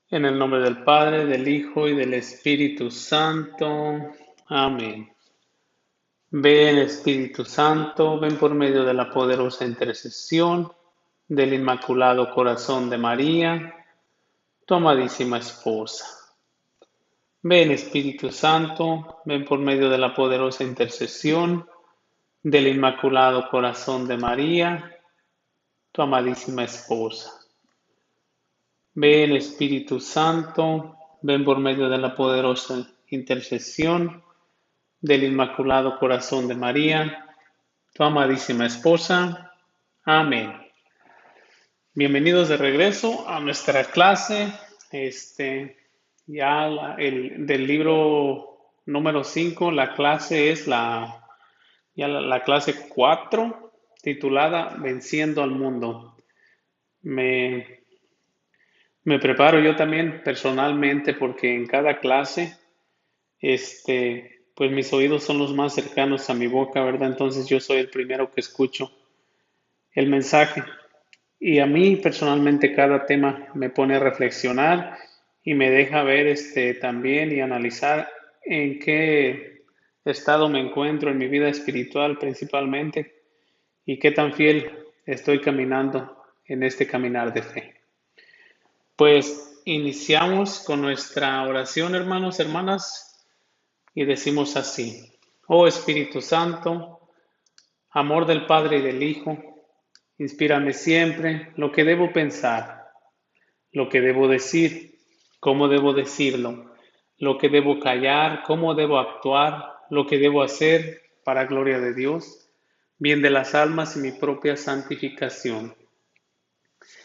En el nombre del Padre, del Hijo y del Espíritu Santo. Amén. Ven Espíritu Santo, ven por medio de la poderosa intercesión del Inmaculado Corazón de María, tu amadísima esposa. Ven Espíritu Santo, ven por medio de la poderosa intercesión del Inmaculado Corazón de María, tu amadísima esposa. Ven Espíritu Santo, ven por medio de la poderosa intercesión del Inmaculado Corazón de María, tu amadísima esposa. Amén. Bienvenidos de regreso a nuestra clase, del libro número 5. La clase es la clase 4, titulada Venciendo al Mundo. Me Me preparo yo también personalmente porque en cada clase, pues mis oídos son los más cercanos a mi boca, ¿verdad? Entonces yo soy el primero que escucho el mensaje. Y a mí personalmente cada tema me pone a reflexionar y me deja ver también y analizar en qué estado me encuentro en mi vida espiritual principalmente y qué tan fiel estoy caminando en este caminar de fe. Pues iniciamos con nuestra oración, hermanos, hermanas, y decimos así: Oh Espíritu Santo, amor del Padre y del Hijo, inspírame siempre lo que debo pensar, lo que debo decir, cómo debo decirlo, lo que debo callar, cómo debo actuar, lo que debo hacer para gloria de Dios, bien de las almas y mi propia santificación.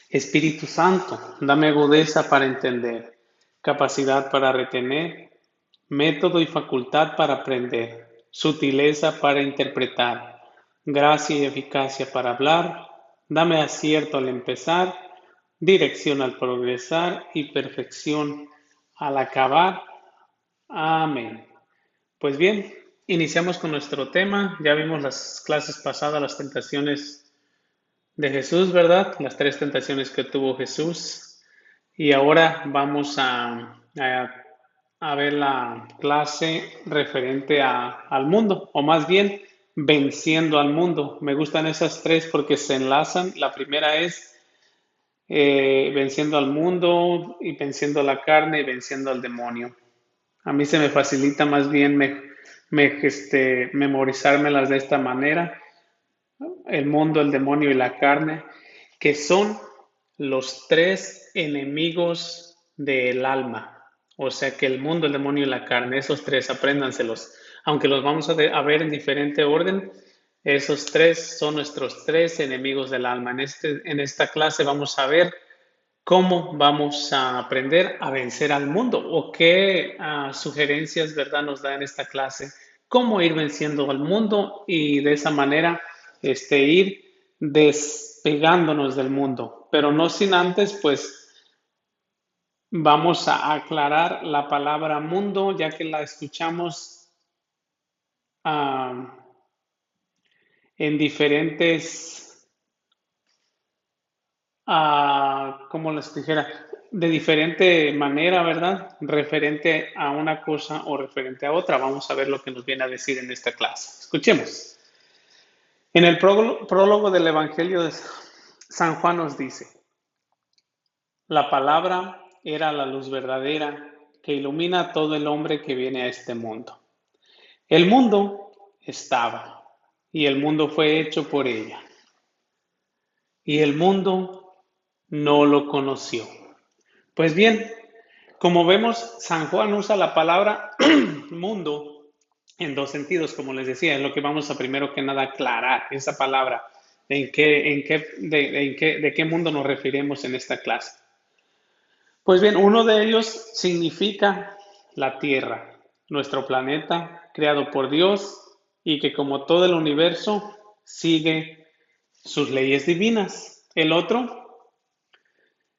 Espíritu Santo, dame agudeza para entender, capacidad para retener, método y facultad para aprender, sutileza para interpretar, gracia y eficacia para hablar, dame acierto al empezar, dirección al progresar y perfección al acabar. Amén. Pues bien, iniciamos con nuestro tema. Ya vimos las clases pasadas, las tentaciones de Jesús, ¿verdad? Las tres tentaciones que tuvo Jesús. Y ahora vamos a ver la clase referente al mundo, o más bien venciendo al mundo. Me gustan esas tres porque se enlazan. La primera es venciendo al mundo y venciendo la carne y venciendo al demonio. A mí se me facilita más bien memorizármelas de esta manera: el mundo, el demonio y la carne, que son los tres enemigos del alma. O sea que el mundo, el demonio y la carne, esos tres, apréndanselos. Aunque los vamos a ver en diferente orden, esos tres son nuestros tres enemigos del alma. En esta clase vamos a ver cómo vamos a aprender a vencer al mundo o qué sugerencias, ¿verdad?, nos da en esta clase, cómo ir venciendo al mundo y de esa manera ir despegándonos del mundo. Pero no sin antes, pues vamos a aclarar la palabra mundo, ya que la escuchamos ah, en diferentes como les dijera, de diferente manera, ¿verdad? Referente a una cosa o referente a otra. Vamos a ver lo que nos viene a decir en esta clase. Escuchemos. En el prólogo del Evangelio de San Juan nos dice: la palabra era la luz verdadera que ilumina a todo el hombre que viene a este mundo. El mundo estaba y el mundo fue hecho por ella, y el mundo no lo conoció. Pues bien, como vemos, San Juan usa la palabra mundo en dos sentidos, como les decía. Es lo que vamos a primero que nada aclarar, esa palabra, de qué mundo nos referimos en esta clase. Pues bien, uno de ellos significa la Tierra, nuestro planeta creado por Dios y que, como todo el universo, sigue sus leyes divinas. El otro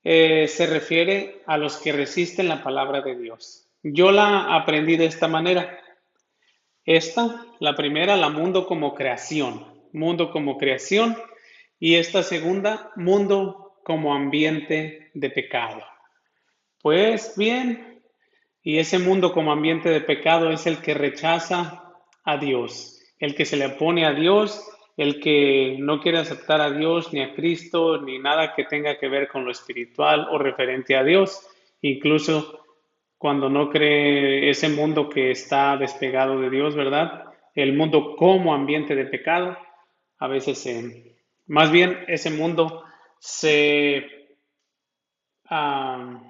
se refiere a los que resisten la palabra de Dios. Yo la aprendí de esta manera. La primera, la mundo como creación, y esta segunda, mundo como ambiente de pecado. Pues bien, y ese mundo como ambiente de pecado es el que rechaza a Dios, el que se le opone a Dios, el que no quiere aceptar a Dios ni a Cristo ni nada que tenga que ver con lo espiritual o referente a Dios. Incluso cuando no cree ese mundo que está despegado de Dios, ¿verdad? El mundo como ambiente de pecado, a veces, más bien ese mundo se, ah,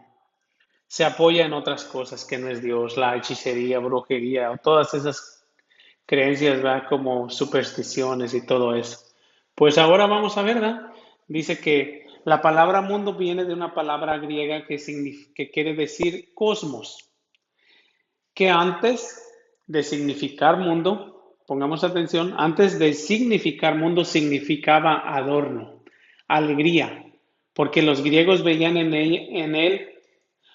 se apoya en otras cosas que no es Dios, la hechicería, brujería, o todas esas creencias, ¿verdad? Como supersticiones y todo eso. Pues ahora vamos a ver, ¿verdad? Dice que la palabra mundo viene de una palabra griega que quiere decir cosmos, que antes de significar mundo, pongamos atención, antes de significar mundo significaba adorno, alegría, porque los griegos veían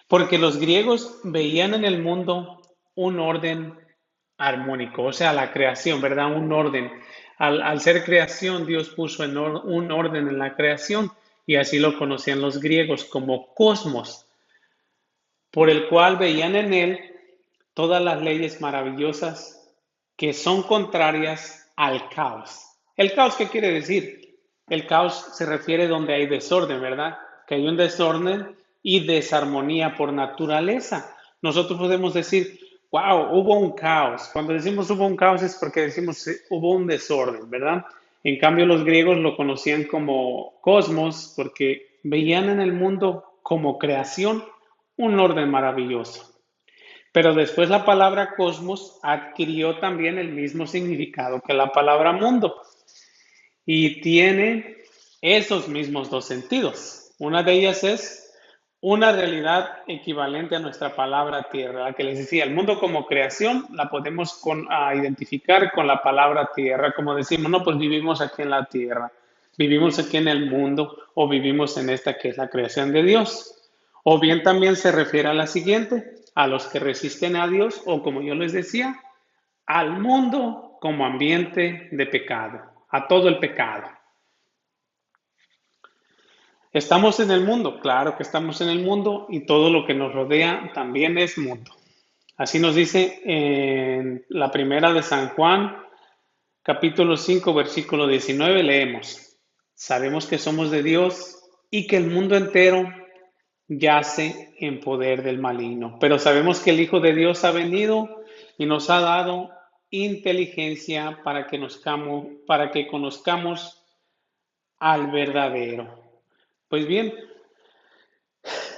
porque los griegos veían en el mundo un orden armónico, o sea, la creación, ¿verdad? Un orden. Al ser creación, Dios puso un orden en la creación y así lo conocían los griegos como cosmos, por el cual veían en él todas las leyes maravillosas que son contrarias al caos. ¿El caos qué quiere decir? El caos se refiere donde hay desorden, ¿verdad? Que hay un desorden y desarmonía por naturaleza. Nosotros podemos decir, wow, hubo un caos. Cuando decimos hubo un caos es porque decimos hubo un desorden, ¿verdad? En cambio, los griegos lo conocían como cosmos porque veían en el mundo como creación un orden maravilloso. Pero después la palabra cosmos adquirió también el mismo significado que la palabra mundo y tiene esos mismos dos sentidos. Una de ellas es una realidad equivalente a nuestra palabra tierra, la que les decía, el mundo como creación la podemos identificar con la palabra tierra, como decimos, no, pues vivimos aquí en la tierra, vivimos aquí en el mundo o vivimos en esta que es la creación de Dios. O bien también se refiere a la siguiente, a los que resisten a Dios o como yo les decía, al mundo como ambiente de pecado, a todo el pecado. ¿Estamos en el mundo? Claro que estamos en el mundo y todo lo que nos rodea también es mundo. Así nos dice en la primera de San Juan, capítulo 5, versículo 19, leemos, sabemos que somos de Dios y que el mundo entero yace en poder del maligno, pero sabemos que el Hijo de Dios ha venido y nos ha dado inteligencia para que conozcamos al verdadero. Pues bien,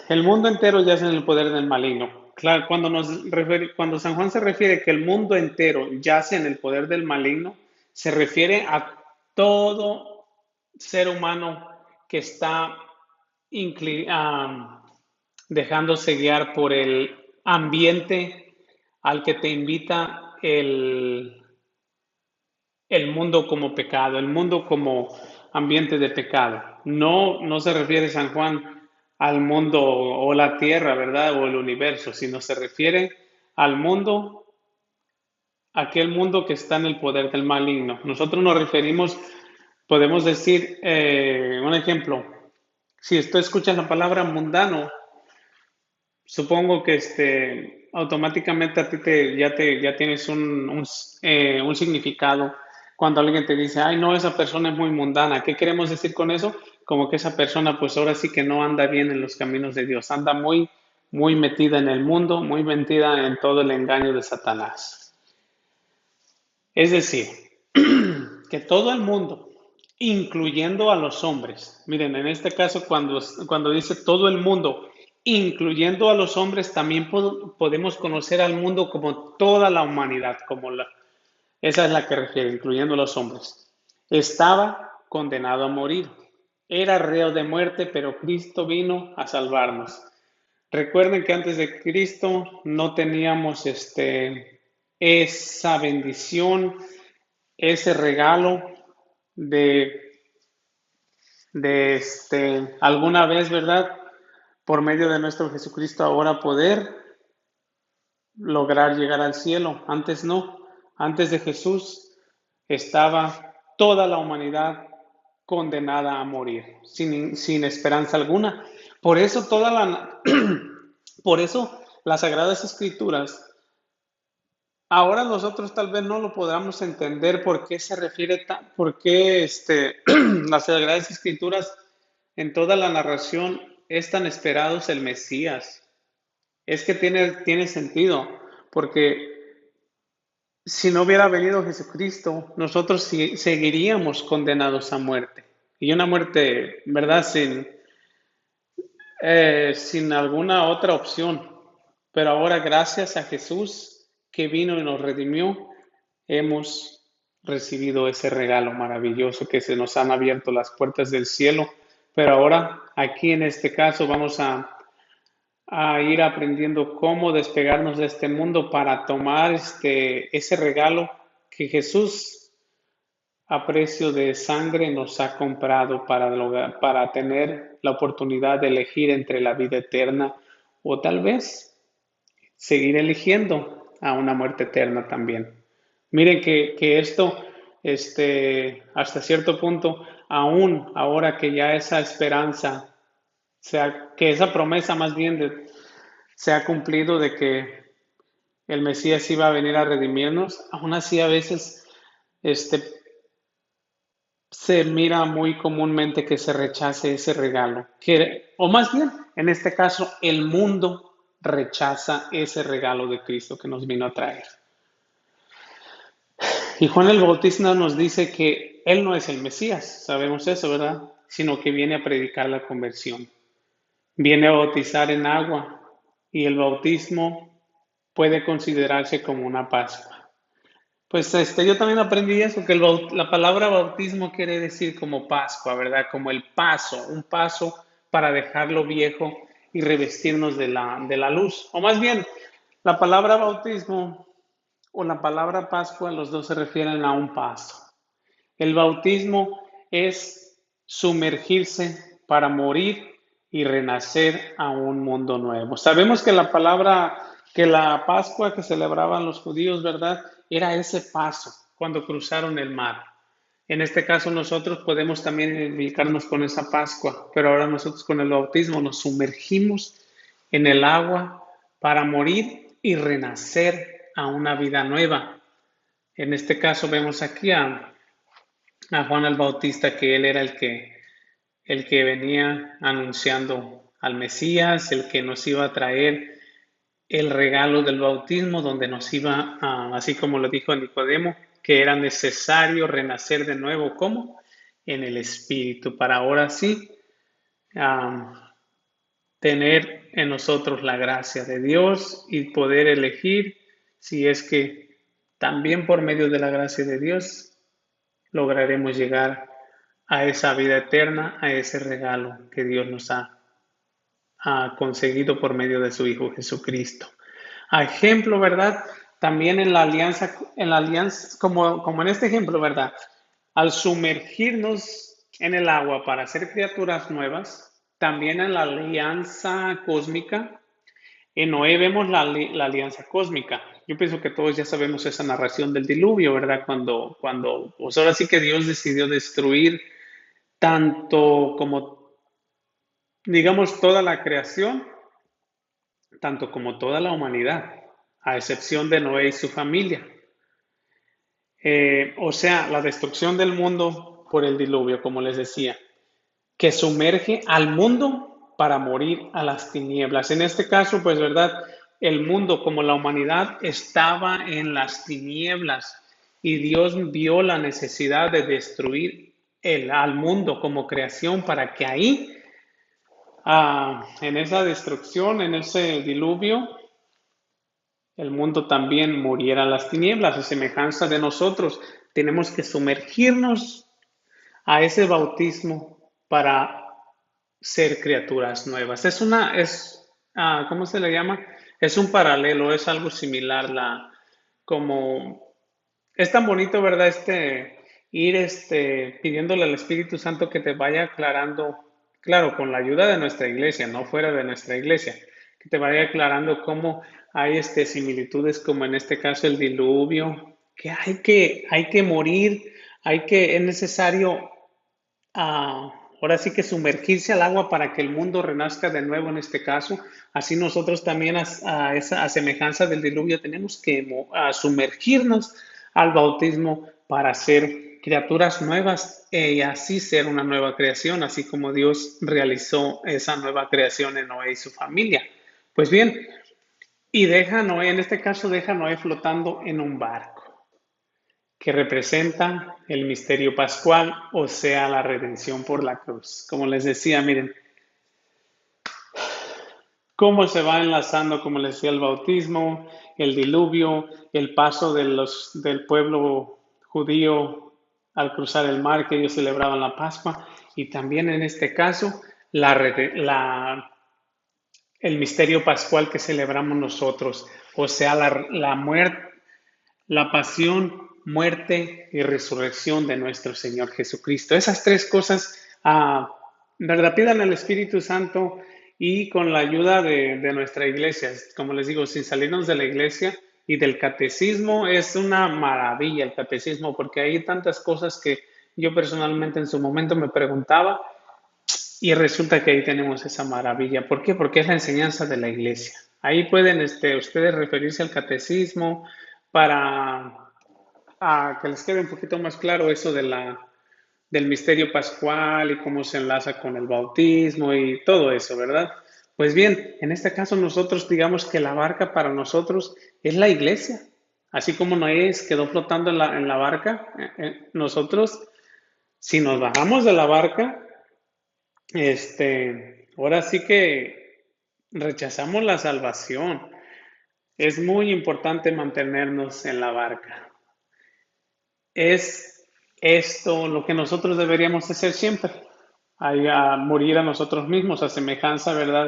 el mundo entero yace en el poder del maligno. Claro, cuando San Juan se refiere que el mundo entero yace en el poder del maligno, se refiere a todo ser humano que está dejándose guiar por el ambiente al que te invita el mundo como pecado, el mundo como ambiente de pecado. No, no se refiere San Juan al mundo o la tierra, ¿verdad? O el universo, sino se refiere al mundo, aquel mundo que está en el poder del maligno. Nosotros nos referimos, podemos decir, un ejemplo, si tú escuchas la palabra mundano, supongo que automáticamente a ti ya tienes un significado cuando alguien te dice, ay, no, esa persona es muy mundana. ¿Qué queremos decir con eso? Como que esa persona, pues ahora sí que no anda bien en los caminos de Dios, anda muy metida en el mundo, muy metida en todo el engaño de Satanás. Es decir, que todo el mundo, incluyendo a los hombres, miren, en este caso cuando dice todo el mundo, incluyendo a los hombres, también podemos conocer al mundo como toda la humanidad, esa es la que refiere, incluyendo a los hombres. Estaba condenado a morir, era reo de muerte, pero Cristo vino a salvarnos. Recuerden que antes de Cristo no teníamos esa bendición, ese regalo de, de alguna vez, ¿verdad? Por medio de nuestro Jesucristo ahora poder lograr llegar al cielo. Antes no, antes de Jesús estaba toda la humanidad condenada a morir, sin esperanza alguna. Por eso Por eso las Sagradas Escrituras, ahora nosotros tal vez no lo podamos entender por qué se refiere, por qué las Sagradas Escrituras en toda la narración es tan esperados el Mesías. Es que tiene sentido, porque si no hubiera venido Jesucristo, nosotros seguiríamos condenados a muerte. Y una muerte, ¿verdad? Sin alguna otra opción. Pero ahora, gracias a Jesús que vino y nos redimió, hemos recibido ese regalo maravilloso que se nos han abierto las puertas del cielo. Pero ahora, aquí en este caso, vamos a ir aprendiendo cómo despegarnos de este mundo para tomar ese regalo que Jesús a precio de sangre nos ha comprado para tener la oportunidad de elegir entre la vida eterna o tal vez seguir eligiendo a una muerte eterna también. Miren que esto, hasta cierto punto, aún ahora que ya esa esperanza, que esa promesa más bien se ha cumplido de que el Mesías iba a venir a redimirnos, aún así a veces este, se mira muy comúnmente que se rechace ese regalo, o más bien, en este caso, el mundo rechaza ese regalo de Cristo que nos vino a traer. Y Juan el Bautista nos dice que él no es el Mesías, sabemos eso, ¿verdad? Sino que viene a predicar la conversión, viene a bautizar en agua y el bautismo puede considerarse como una Pascua. Pues yo también aprendí eso, que la palabra bautismo quiere decir como Pascua, ¿verdad? Como el paso, un paso para dejar lo viejo y revestirnos de la luz. O más bien, la palabra bautismo o la palabra Pascua, los dos se refieren a un paso. El bautismo es sumergirse para morir y renacer a un mundo nuevo. Sabemos que que la Pascua que celebraban los judíos, ¿verdad? Era ese paso cuando cruzaron el mar. En este caso nosotros podemos también identificarnos con esa Pascua, pero ahora nosotros con el bautismo nos sumergimos en el agua para morir y renacer a una vida nueva. En este caso vemos aquí a Juan el Bautista, que él era el que venía anunciando al Mesías, el que nos iba a traer el regalo del bautismo, donde nos iba, así como lo dijo Nicodemo, que era necesario renacer de nuevo. ¿Cómo? En el Espíritu, para ahora sí tener en nosotros la gracia de Dios y poder elegir si es que también por medio de la gracia de Dios lograremos llegar a esa vida eterna, a ese regalo que Dios nos ha conseguido por medio de su Hijo Jesucristo. A ejemplo, ¿verdad? También en la alianza, como en este ejemplo, ¿verdad? Al sumergirnos en el agua para ser criaturas nuevas, también en la alianza cósmica, en Noé vemos la alianza cósmica. Yo pienso que todos ya sabemos esa narración del diluvio, ¿verdad? Pues ahora sí que Dios decidió destruir tanto como, digamos, toda la creación, tanto como toda la humanidad, a excepción de Noé y su familia. O sea, la destrucción del mundo por el diluvio, como les decía, que sumerge al mundo para morir a las tinieblas. En este caso, pues, ¿verdad? El mundo como la humanidad estaba en las tinieblas y Dios vio la necesidad de destruir al mundo como creación para que ahí, en esa destrucción, en ese diluvio, el mundo también muriera a las tinieblas, a semejanza de nosotros. Tenemos que sumergirnos a ese bautismo para ser criaturas nuevas. ¿Cómo se le llama? Es un paralelo, es algo similar, como, es tan bonito, ¿verdad? Ir, pidiéndole al Espíritu Santo que te vaya aclarando, claro, con la ayuda de nuestra iglesia, no fuera de nuestra iglesia, que te vaya aclarando cómo hay, similitudes, como en este caso el diluvio, que hay que morir, es necesario ahora sí que sumergirse al agua para que el mundo renazca de nuevo en este caso. Así nosotros también a semejanza del diluvio tenemos que sumergirnos al bautismo para ser criaturas nuevas y así ser una nueva creación, así como Dios realizó esa nueva creación en Noé y su familia. Pues bien, y deja a Noé, en este caso deja a Noé flotando en un barco que representa el misterio pascual, o sea, la redención por la cruz. Como les decía, miren, cómo se va enlazando, como les decía, el bautismo, el diluvio, el paso del pueblo judío al cruzar el mar, que ellos celebraban la Pascua, y también en este caso, el misterio pascual que celebramos nosotros, o sea, la muerte, la pasión, muerte y resurrección de nuestro Señor Jesucristo. Esas tres cosas, ¿verdad? Pidan al Espíritu Santo y con la ayuda de nuestra iglesia, como les digo, sin salirnos de la iglesia y del catecismo, es una maravilla el catecismo, porque hay tantas cosas que yo personalmente en su momento me preguntaba y resulta que ahí tenemos esa maravilla. ¿Por qué? Porque es la enseñanza de la iglesia. Ahí pueden ustedes referirse al catecismo para que les quede un poquito más claro eso del misterio pascual y cómo se enlaza con el bautismo y todo eso, ¿verdad? Pues bien, en este caso nosotros digamos que la barca para nosotros es la iglesia. Así como Noé quedó flotando en la barca, nosotros, si nos bajamos de la barca, ahora sí que rechazamos la salvación. Es muy importante mantenernos en la barca. Es esto lo que nosotros deberíamos hacer siempre, a morir a nosotros mismos, a semejanza, ¿verdad?,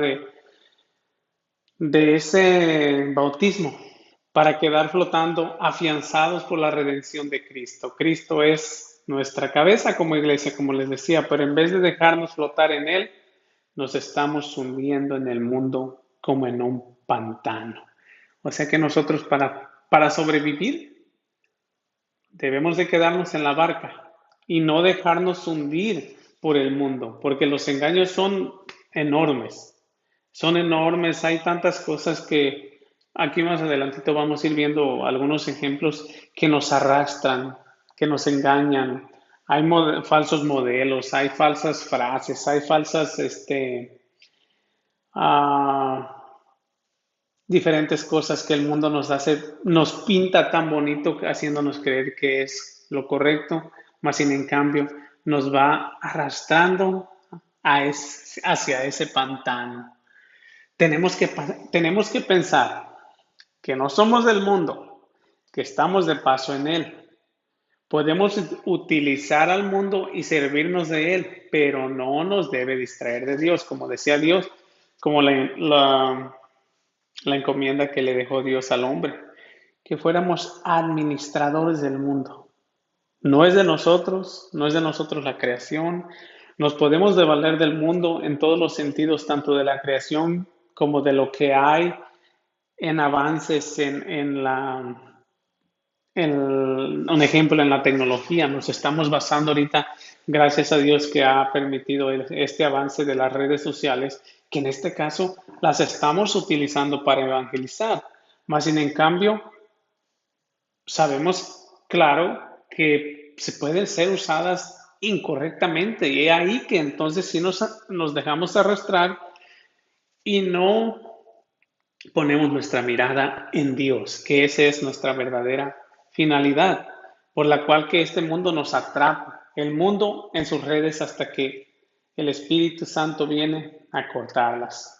de ese bautismo, para quedar flotando afianzados por la redención de Cristo. Cristo es nuestra cabeza como iglesia, como les decía, pero en vez de dejarnos flotar en Él, nos estamos hundiendo en el mundo como en un pantano. O sea que nosotros para sobrevivir debemos de quedarnos en la barca y no dejarnos hundir por el mundo, porque los engaños son enormes, hay tantas cosas que aquí más adelantito vamos a ir viendo algunos ejemplos que nos arrastran, que nos engañan. Hay falsos modelos, hay falsas frases, hay falsas, ah, diferentes cosas que el mundo nos hace, nos pinta tan bonito haciéndonos creer que es lo correcto, más sin en cambio nos va arrastrando hacia ese pantano. Tenemos que pensar que no somos del mundo, que estamos de paso en él. Podemos utilizar al mundo y servirnos de él, pero no nos debe distraer de Dios, como decía Dios, como la encomienda que le dejó Dios al hombre, que fuéramos administradores del mundo. No es de nosotros, no es de nosotros la creación. Nos podemos valer del mundo en todos los sentidos, tanto de la creación como de lo que hay en avances un ejemplo en la tecnología. Nos estamos basando ahorita, gracias a Dios que ha permitido este avance de las redes sociales, que en este caso las estamos utilizando para evangelizar. Más sin en cambio, sabemos, claro, que se pueden ser usadas incorrectamente y es ahí que entonces sí nos dejamos arrastrar y no ponemos nuestra mirada en Dios, que esa es nuestra verdadera finalidad, por la cual que este mundo nos atrapa, el mundo en sus redes hasta que el Espíritu Santo viene a cortarlas.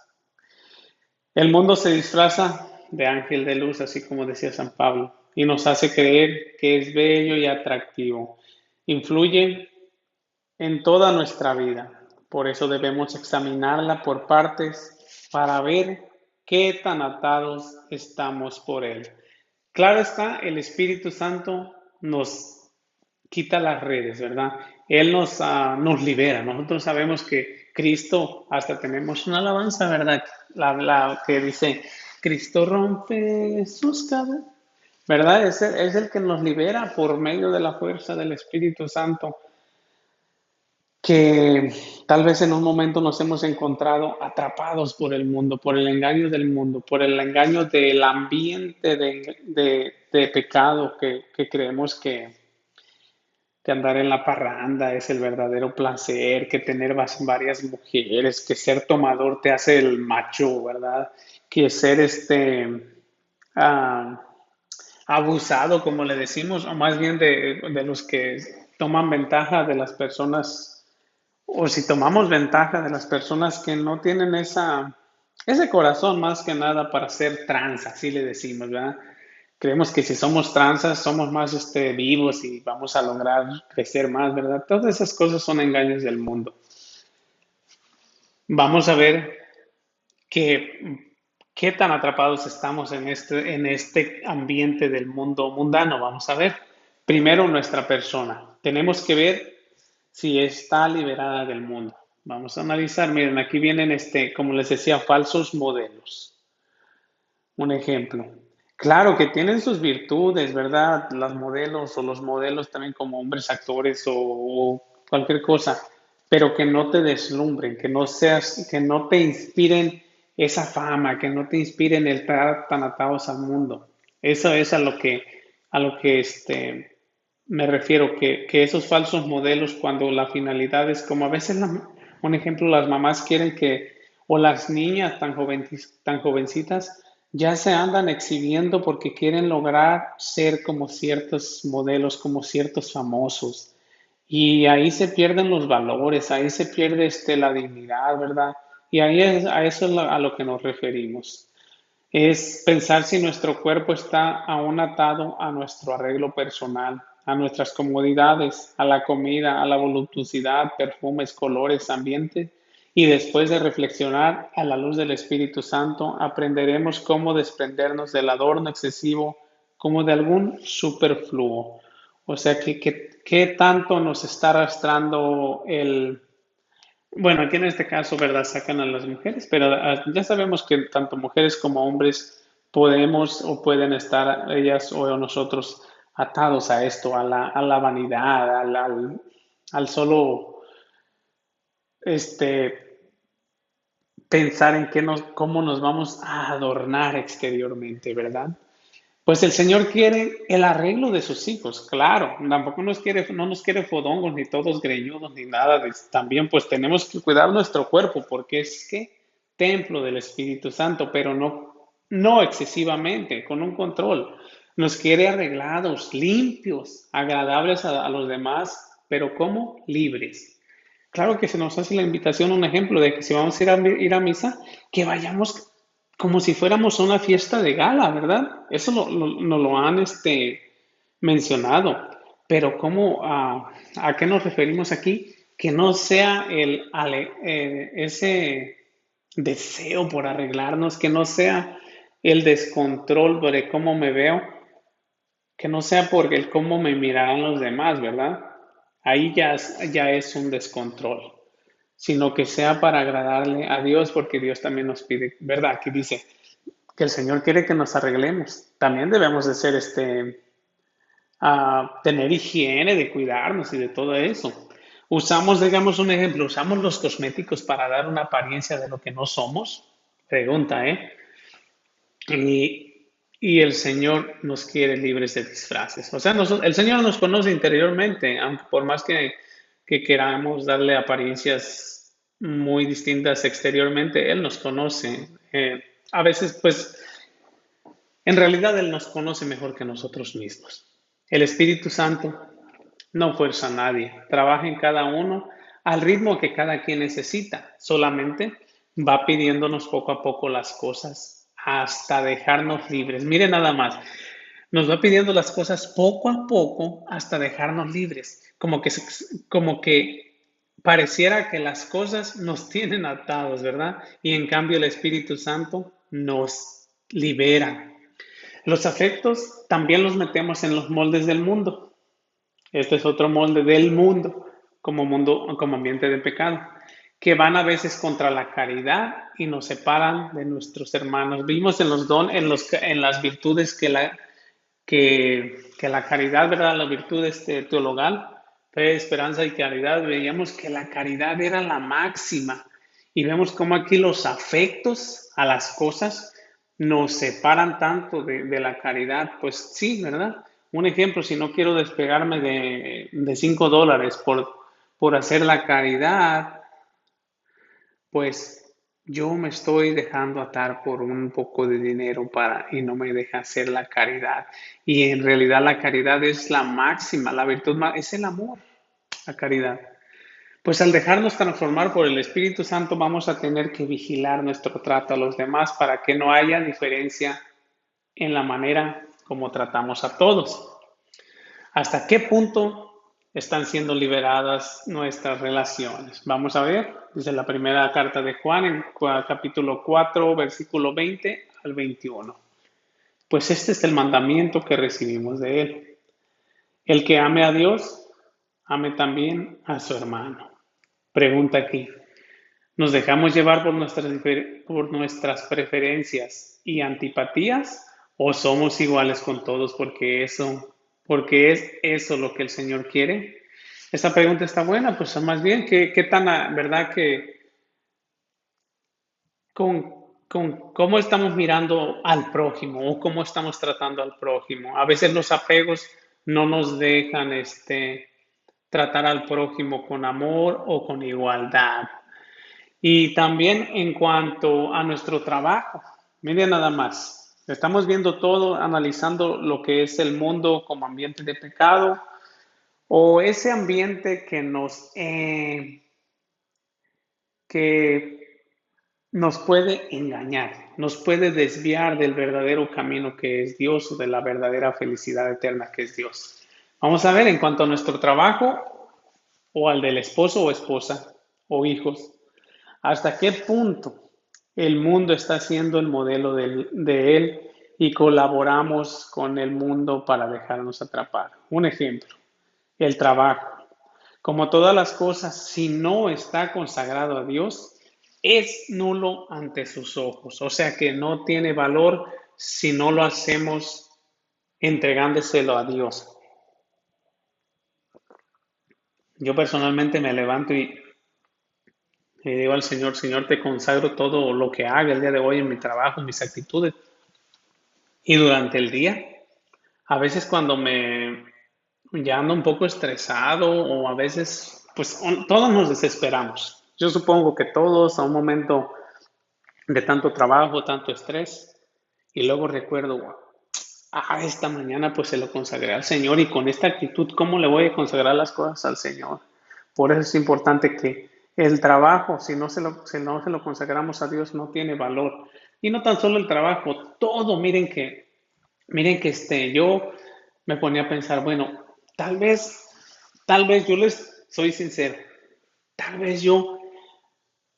El mundo se disfraza de ángel de luz, así como decía San Pablo, y nos hace creer que es bello y atractivo. Influye en toda nuestra vida. Por eso debemos examinarla por partes para ver qué tan atados estamos por él. Claro está, el Espíritu Santo nos quita las redes, ¿verdad? Él nos libera. Nosotros sabemos que Cristo, hasta tenemos una alabanza, ¿verdad? La que dice, Cristo rompe sus cadenas, ¿verdad? Es el que nos libera por medio de la fuerza del Espíritu Santo. que tal vez en un momento nos hemos encontrado atrapados por el mundo, por el engaño del mundo, por el engaño del ambiente de pecado que creemos que andar en la parranda es el verdadero placer, que tener varias mujeres, que ser tomador te hace el macho, ¿verdad? Que ser ah, abusado, como le decimos, o más bien de los que toman ventaja de las personas, o si tomamos ventaja de las personas que no tienen ese corazón más que nada para ser trans, así le decimos, ¿verdad? Creemos que si somos transas somos más vivos y vamos a lograr crecer más, ¿verdad? Todas esas cosas son engaños del mundo. Vamos a ver qué tan atrapados estamos en este ambiente del mundo mundano. Vamos a ver. Primero, nuestra persona. Tenemos que ver si está liberada del mundo. Vamos a analizar. Miren, aquí vienen, como les decía, falsos modelos. Un ejemplo. Claro que tienen sus virtudes, ¿verdad? Las modelos o los modelos también como hombres actores o cualquier cosa, pero que no te deslumbren, que no te inspiren esa fama, que no te inspiren el estar tan atados al mundo. Eso es a lo que me refiero, que esos falsos modelos, cuando la finalidad es como a veces, un ejemplo, las mamás quieren o las niñas tan jovencitas, ya se andan exhibiendo porque quieren lograr ser como ciertos modelos, como ciertos famosos. Y ahí se pierden los valores, ahí se pierde la dignidad, ¿verdad? Y a eso es a lo que nos referimos. Es pensar si nuestro cuerpo está aún atado a nuestro arreglo personal, a nuestras comodidades, a la comida, a la voluptuosidad, perfumes, colores, ambiente. Y después de reflexionar a la luz del Espíritu Santo, aprenderemos cómo desprendernos del adorno excesivo como de algún superfluo. O sea, qué tanto nos está arrastrando bueno, aquí en este caso, ¿verdad? Sacan a las mujeres, pero ya sabemos que tanto mujeres como hombres podemos o pueden estar ellas o nosotros atados a esto, a la vanidad, al solo este, pensar en cómo nos vamos a adornar exteriormente, ¿verdad? Pues el Señor quiere el arreglo de sus hijos, claro, tampoco no nos quiere fodongos, ni todos greñudos, ni nada también pues tenemos que cuidar nuestro cuerpo, porque es que templo del Espíritu Santo, pero no excesivamente, con un control. Nos quiere arreglados, limpios, agradables a los demás, pero ¿cómo? Libres. Claro que se nos hace la invitación, un ejemplo de que si vamos a ir a misa, que vayamos como si fuéramos a una fiesta de gala, ¿verdad? Eso nos lo han mencionado. Pero ¿a qué nos referimos aquí? Que no sea ese deseo por arreglarnos, que no sea el descontrol de cómo me veo, que no sea por el cómo me mirarán los demás, ¿verdad? Ahí ya es un descontrol, sino que sea para agradarle a Dios, porque Dios también nos pide, ¿verdad? Aquí dice que el Señor quiere que nos arreglemos. También debemos de ser tener higiene, de cuidarnos y de todo eso. Usamos, digamos un ejemplo, usamos los cosméticos para dar una apariencia de lo que no somos. Pregunta, ¿eh? Y el Señor nos quiere libres de disfraces. O sea, el Señor nos conoce interiormente, aunque por más que queramos darle apariencias muy distintas exteriormente, Él nos conoce. A veces, pues, en realidad Él nos conoce mejor que nosotros mismos. El Espíritu Santo no fuerza a nadie, trabaja en cada uno al ritmo que cada quien necesita, solamente va pidiéndonos poco a poco las cosas hasta dejarnos libres. Mire nada más, nos va pidiendo las cosas poco a poco hasta dejarnos libres, como que pareciera que las cosas nos tienen atados, ¿verdad? Y en cambio el Espíritu Santo nos libera. Los afectos también los metemos en los moldes del mundo. Este es otro molde del mundo, como ambiente de pecado, que van a veces contra la caridad y nos separan de nuestros hermanos. Vimos en los don, en las virtudes que la caridad, ¿verdad? La virtud teologal fe, esperanza y caridad, veíamos que la caridad era la máxima. Y vemos cómo aquí los afectos a las cosas nos separan tanto de la caridad. Pues sí, ¿verdad? Un ejemplo, si no quiero despegarme de $5 por hacer la caridad, pues yo me estoy dejando atar por un poco de dinero y no me deja hacer la caridad. Y en realidad la caridad es la máxima, la virtud es el amor, la caridad. Pues al dejarnos transformar por el Espíritu Santo vamos a tener que vigilar nuestro trato a los demás para que no haya diferencia en la manera como tratamos a todos. ¿Hasta qué punto están siendo liberadas nuestras relaciones? Vamos a ver, desde la primera carta de Juan, en capítulo 4, versículo 20 al 21. Pues este es el mandamiento que recibimos de él. El que ame a Dios, ame también a su hermano. Pregunta aquí, ¿nos dejamos llevar por nuestras preferencias y antipatías o somos iguales con todos porque es eso lo que el Señor quiere? Esta pregunta está buena, pues más bien, ¿qué tan, verdad que con cómo estamos mirando al prójimo o cómo estamos tratando al prójimo? A veces los apegos no nos dejan tratar al prójimo con amor o con igualdad. Y también en cuanto a nuestro trabajo, miren nada más, estamos viendo todo, analizando lo que es el mundo como ambiente de pecado o ese ambiente que nos puede engañar, nos puede desviar del verdadero camino que es Dios o de la verdadera felicidad eterna que es Dios. Vamos a ver en cuanto a nuestro trabajo o al del esposo o esposa o hijos. ¿Hasta qué punto el mundo está siendo el modelo de él y colaboramos con el mundo para dejarnos atrapar? Un ejemplo, el trabajo. Como todas las cosas, si no está consagrado a Dios, es nulo ante sus ojos. O sea que no tiene valor si no lo hacemos entregándoselo a Dios. Yo personalmente me levanto y le digo al Señor, Señor, te consagro todo lo que haga el día de hoy en mi trabajo, en mis actitudes y durante el día. A veces cuando me ya ando un poco estresado o a veces, pues todos nos desesperamos. Yo supongo que todos a un momento de tanto trabajo, tanto estrés, y luego recuerdo, esta mañana pues se lo consagré al Señor y con esta actitud, ¿cómo le voy a consagrar las cosas al Señor? Por eso es importante que el trabajo, si no se lo consagramos a Dios, no tiene valor. Y no tan solo el trabajo, todo, miren que yo me ponía a pensar, bueno, tal vez yo les soy sincero, tal vez yo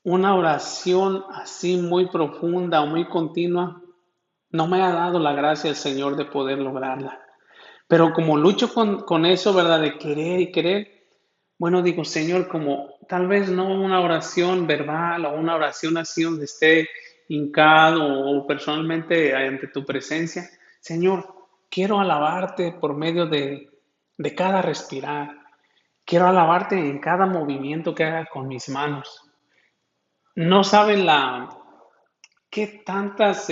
una oración así muy profunda o muy continua no me ha dado la gracia el Señor de poder lograrla. Pero como lucho con eso, ¿verdad? De querer y querer, bueno, digo, Señor, como tal vez no una oración verbal o una oración así donde esté hincado o personalmente ante tu presencia. Señor, quiero alabarte por medio de cada respirar. Quiero alabarte en cada movimiento que haga con mis manos. No saben qué tantas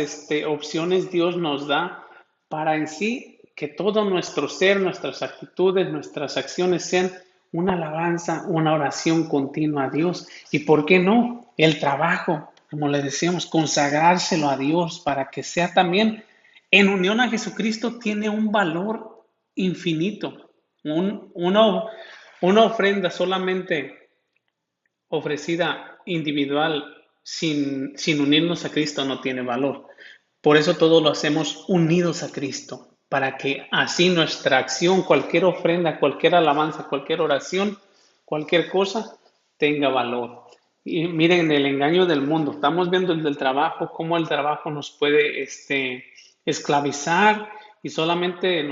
opciones Dios nos da para en sí que todo nuestro ser, nuestras actitudes, nuestras acciones sean una alabanza, una oración continua a Dios. ¿Y por qué no? El trabajo, como le decíamos, consagrárselo a Dios para que sea también en unión a Jesucristo tiene un valor infinito. Una ofrenda solamente ofrecida individual sin unirnos a Cristo no tiene valor. Por eso todo lo hacemos unidos a Cristo, para que así nuestra acción, cualquier ofrenda, cualquier alabanza, cualquier oración, cualquier cosa, tenga valor. Y miren el engaño del mundo. Estamos viendo el del trabajo, cómo el trabajo nos puede esclavizar y solamente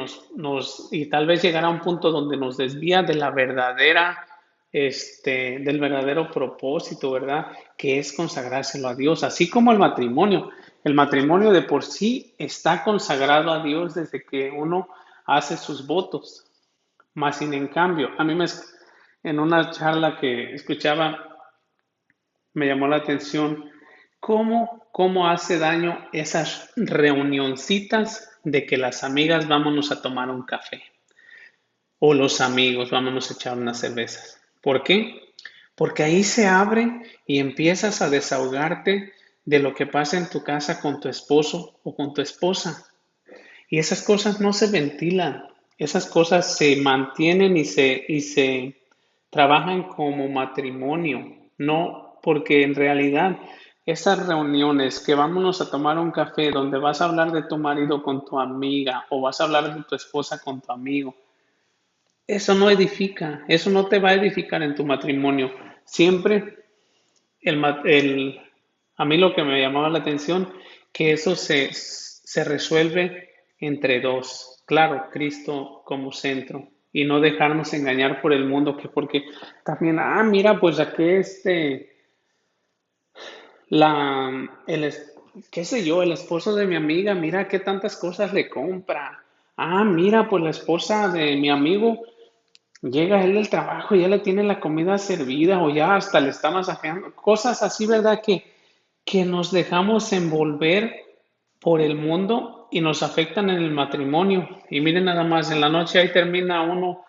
y tal vez llegar a un punto donde nos desvía de la verdadera del verdadero propósito, ¿verdad? Que es consagrárselo a Dios, así como el matrimonio. El matrimonio de por sí está consagrado a Dios desde que uno hace sus votos. Más sin en cambio, En una charla que escuchaba, me llamó la atención cómo hace daño esas reunioncitas de que las amigas vámonos a tomar un café o los amigos vámonos a echar unas cervezas. ¿Por qué? Porque ahí se abre y empiezas a desahogarte de lo que pasa en tu casa con tu esposo o con tu esposa. Y esas cosas no se ventilan, esas cosas se mantienen y se trabajan como matrimonio, no porque en realidad esas reuniones que vámonos a tomar un café donde vas a hablar de tu marido con tu amiga o vas a hablar de tu esposa con tu amigo, eso no edifica, eso no te va a edificar en tu matrimonio. Siempre el, a mí lo que me llamaba la atención, que eso se resuelve entre dos. Claro, Cristo como centro y no dejarnos engañar por el mundo, que porque también, mira, pues aquí qué sé yo, el esposo de mi amiga, mira qué tantas cosas le compra. Mira, pues la esposa de mi amigo, llega él del trabajo y ya le tiene la comida servida o ya hasta le está masajeando. Cosas así, ¿verdad? Que nos dejamos envolver por el mundo y nos afectan en el matrimonio. Y miren nada más, en la noche ahí termina uno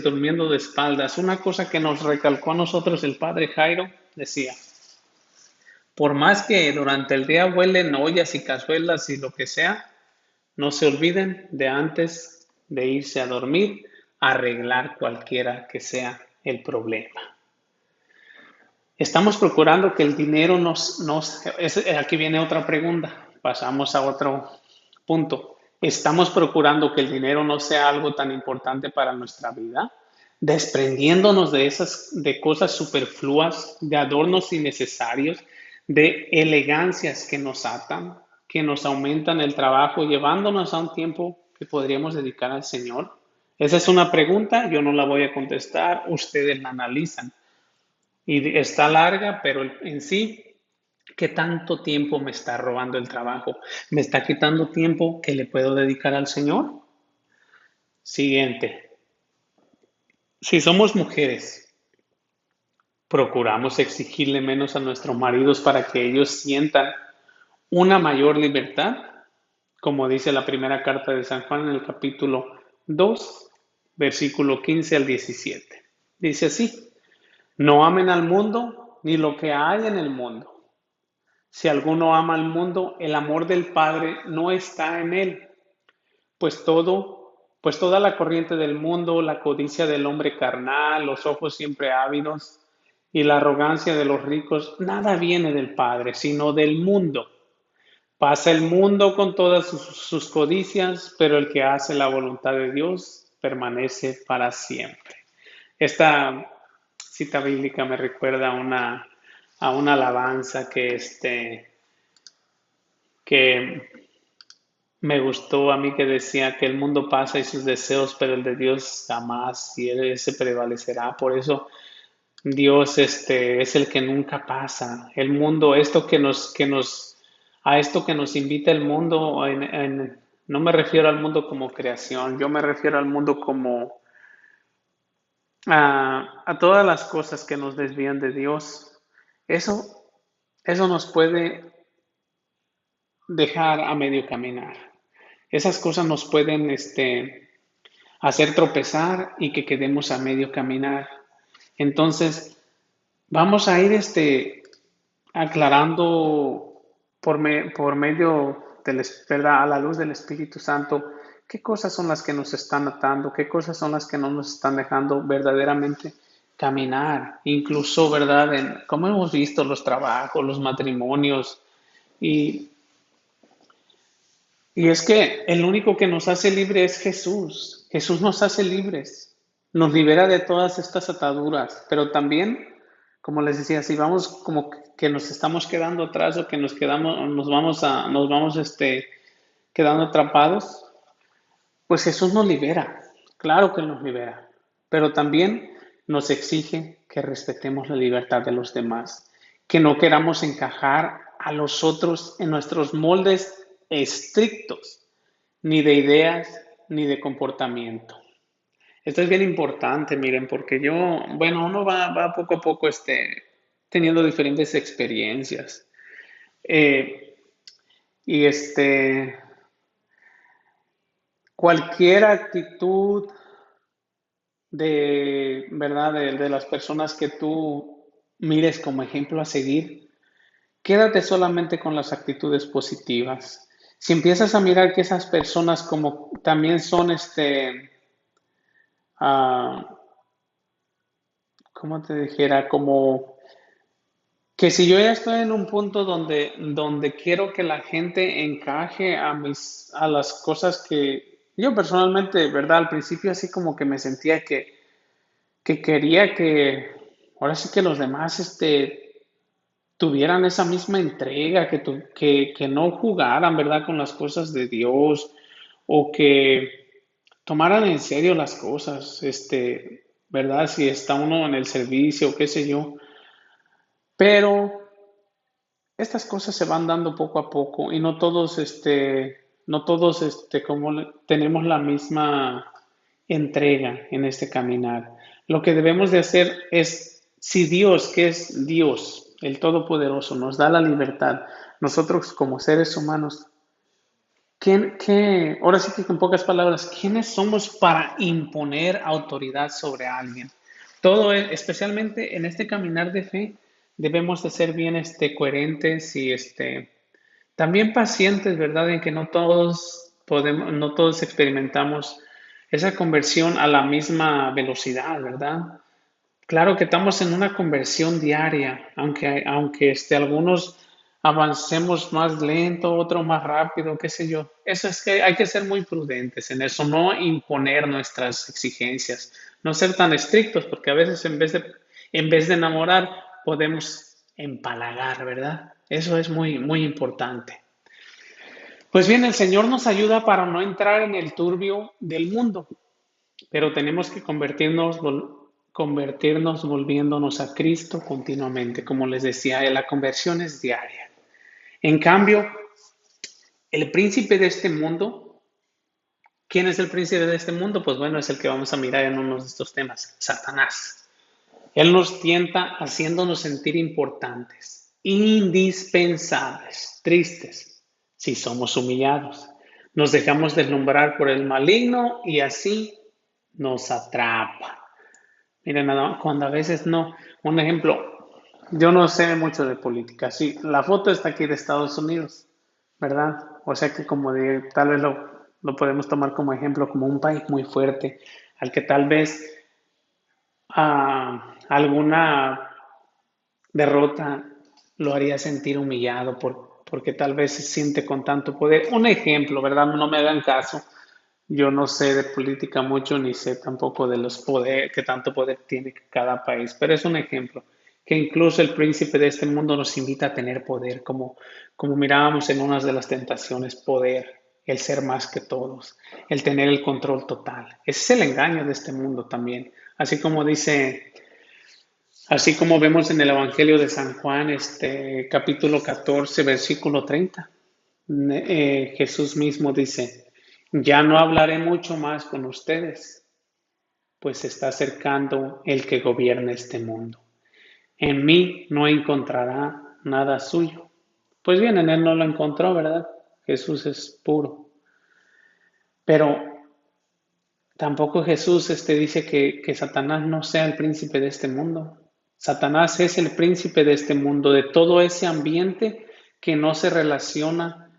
durmiendo de espaldas. Una cosa que nos recalcó a nosotros el padre Jairo decía, por más que durante el día huelen ollas y cazuelas y lo que sea, no se olviden de antes de irse a dormir, arreglar cualquiera que sea el problema. Estamos procurando que el dinero aquí viene otra pregunta, pasamos a otro punto. ¿Estamos procurando que el dinero no sea algo tan importante para nuestra vida? Desprendiéndonos de cosas superfluas, de adornos innecesarios, de elegancias que nos atan, que nos aumentan el trabajo, llevándonos a un tiempo que podríamos dedicar al Señor. Esa es una pregunta, yo no la voy a contestar, ustedes la analizan. Y está larga, pero en sí, ¿qué tanto tiempo me está robando el trabajo? ¿Me está quitando tiempo que le puedo dedicar al Señor? Siguiente. Si somos mujeres, procuramos exigirle menos a nuestros maridos para que ellos sientan una mayor libertad, como dice la primera carta de San Juan en el capítulo 2, versículo 15 al 17. Dice así, no amen al mundo ni lo que hay en el mundo. Si alguno ama al mundo, el amor del Padre no está en él, pues toda la corriente del mundo, la codicia del hombre carnal, los ojos siempre ávidos y la arrogancia de los ricos, nada viene del Padre, sino del mundo. Pasa el mundo con todas sus codicias, pero el que hace la voluntad de Dios permanece para siempre. Esta cita bíblica me recuerda a una alabanza que me gustó a mí, que decía que el mundo pasa y sus deseos, pero el de Dios jamás, y ese prevalecerá. Por eso Dios es el que nunca pasa. El mundo, a esto que nos invita el mundo, no me refiero al mundo como creación, yo me refiero al mundo como a todas las cosas que nos desvían de Dios. Eso, eso nos puede dejar a medio caminar. Esas cosas nos pueden hacer tropezar y que quedemos a medio caminar. Entonces, vamos a ir aclarando por medio ¿verdad? A la luz del Espíritu Santo, qué cosas son las que nos están atando, qué cosas son las que no nos están dejando verdaderamente caminar, incluso, ¿verdad? Como hemos visto, los trabajos, los matrimonios, y es que el único que nos hace libre es Jesús. Jesús nos hace libres, nos libera de todas estas ataduras, pero también, como les decía, si vamos como que nos estamos quedando atrás o que nos vamos quedando atrapados, pues Jesús nos libera, claro que nos libera, pero también nos exige que respetemos la libertad de los demás, que no queramos encajar a los otros en nuestros moldes estrictos, ni de ideas, ni de comportamiento. Esto es bien importante, miren, porque yo, bueno, uno va poco a poco teniendo diferentes experiencias. Eh, y cualquier actitud ¿verdad? De las personas que tú mires como ejemplo a seguir, quédate solamente con las actitudes positivas. Si empiezas a mirar que esas personas como también son ah, ¿cómo te dijera? Como que si yo ya estoy en un punto donde quiero que la gente encaje a las cosas que yo personalmente, ¿verdad? Al principio así como que me sentía que quería que ahora sí que los demás tuvieran esa misma entrega, que no jugaran, ¿verdad? Con las cosas de Dios o que tomaran en serio las cosas, ¿verdad? Si está uno en el servicio, qué sé yo. Pero estas cosas se van dando poco a poco y no todos, tenemos la misma entrega en este caminar. Lo que debemos de hacer es, si Dios, que es Dios, el Todopoderoso, nos da la libertad, nosotros como seres humanos, ahora sí que con pocas palabras, ¿quiénes somos para imponer autoridad sobre alguien? Especialmente en este caminar de fe, debemos de ser bien coherentes y también pacientes, ¿verdad? En que no todos experimentamos esa conversión a la misma velocidad, ¿verdad? Claro que estamos en una conversión diaria, aunque algunos avancemos más lento, otros más rápido, qué sé yo. Eso es que hay que ser muy prudentes en eso, no imponer nuestras exigencias, no ser tan estrictos, porque a veces en vez de enamorar, podemos empalagar, ¿verdad? Eso es muy, muy importante. Pues bien, el Señor nos ayuda para no entrar en el turbio del mundo, pero tenemos que convertirnos volviéndonos a Cristo continuamente. Como les decía, la conversión es diaria. En cambio, el príncipe de este mundo, ¿quién es el príncipe de este mundo? Pues bueno, es el que vamos a mirar en uno de estos temas, Satanás. Él nos tienta haciéndonos sentir importantes, indispensables, tristes, si somos humillados. Nos dejamos deslumbrar por el maligno y así nos atrapa. Miren, nada más, cuando a veces no. Un ejemplo, yo no sé mucho de política. Sí, la foto está aquí de Estados Unidos, ¿verdad? O sea que tal vez lo podemos tomar como ejemplo, como un país muy fuerte, al que tal vez alguna derrota lo haría sentir humillado porque tal vez se siente con tanto poder. Un ejemplo, ¿verdad? No me hagan caso. Yo no sé de política mucho, ni sé tampoco de los poderes, que tanto poder tiene cada país, pero es un ejemplo, que incluso el príncipe de este mundo nos invita a tener poder, como mirábamos en unas de las tentaciones, poder, el ser más que todos, el tener el control total. Ese es el engaño de este mundo también. Así como vemos en el Evangelio de San Juan, capítulo 14, versículo 30. Jesús mismo dice, ya no hablaré mucho más con ustedes, pues se está acercando el que gobierna este mundo. En mí no encontrará nada suyo. Pues bien, en él no lo encontró, ¿verdad? Jesús es puro. Pero tampoco Jesús dice que Satanás no sea el príncipe de este mundo. Satanás es el príncipe de este mundo, de todo ese ambiente que no se relaciona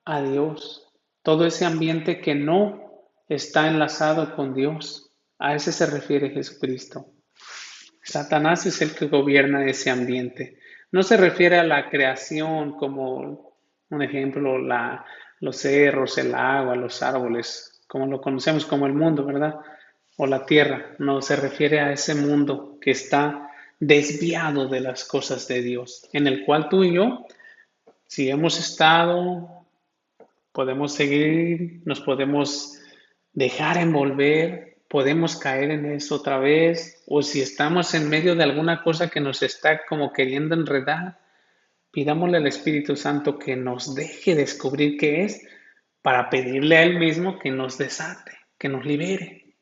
a Dios, todo ese ambiente que no está enlazado con Dios. A ese se refiere Jesucristo. Satanás es el que gobierna ese ambiente. No se refiere a la creación como un ejemplo, los cerros, el agua, los árboles, como lo conocemos como el mundo, ¿verdad? O la tierra. No se refiere a ese mundo que está desviado de las cosas de Dios, en el cual tú y yo, si hemos estado, podemos seguir, nos podemos dejar envolver, podemos caer en eso otra vez, o si estamos en medio de alguna cosa que nos está como queriendo enredar, pidámosle al Espíritu Santo que nos deje descubrir qué es para pedirle a Él mismo que nos desate, que nos libere.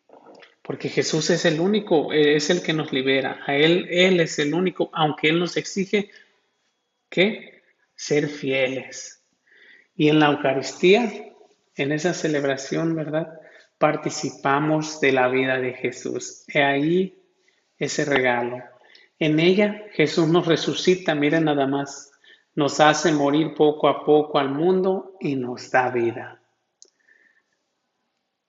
porque Jesús es el único, es el que nos libera. A Él es el único, aunque Él nos exige que ser fieles. Y en la Eucaristía, en esa celebración, ¿verdad? Participamos de la vida de Jesús. He ahí ese regalo. En ella Jesús nos resucita, miren nada más, nos hace morir poco a poco al mundo y nos da vida.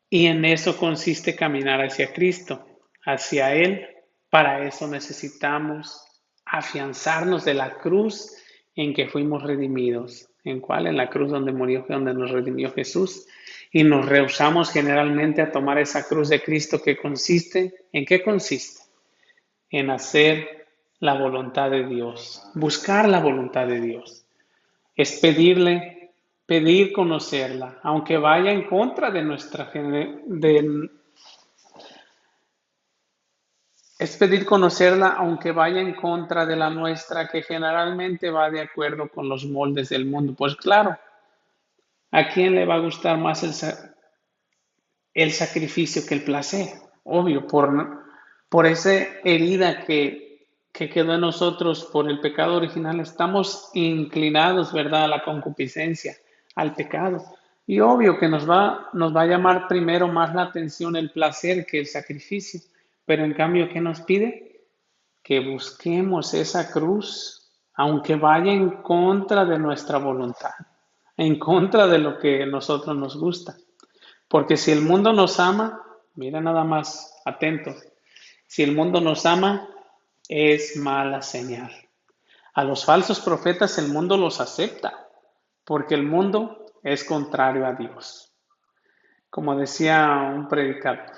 Y en eso consiste caminar hacia Cristo, hacia Él. Para eso necesitamos afianzarnos de la cruz en que fuimos redimidos. ¿En cuál? En la cruz donde murió, donde nos redimió Jesús. Y nos rehusamos generalmente a tomar esa cruz de Cristo que consiste, ¿en qué consiste? En hacer la voluntad de Dios, buscar la voluntad de Dios. Es pedir conocerla, aunque vaya en contra de es pedir conocerla, aunque vaya en contra de la nuestra, que generalmente va de acuerdo con los moldes del mundo. Pues claro, ¿a quién le va a gustar más el sacrificio que el placer? Obvio, por esa herida que quedó en nosotros por el pecado original, estamos inclinados, ¿verdad?, a la concupiscencia, al pecado. Y obvio que nos va a llamar primero más la atención el placer que el sacrificio. Pero en cambio, ¿qué nos pide? Que busquemos esa cruz, aunque vaya en contra de nuestra voluntad, en contra de lo que a nosotros nos gusta. Porque si el mundo nos ama, mira nada más, atento, si el mundo nos ama, es mala señal. A los falsos profetas el mundo los acepta, porque el mundo es contrario a Dios. Como decía un predicador,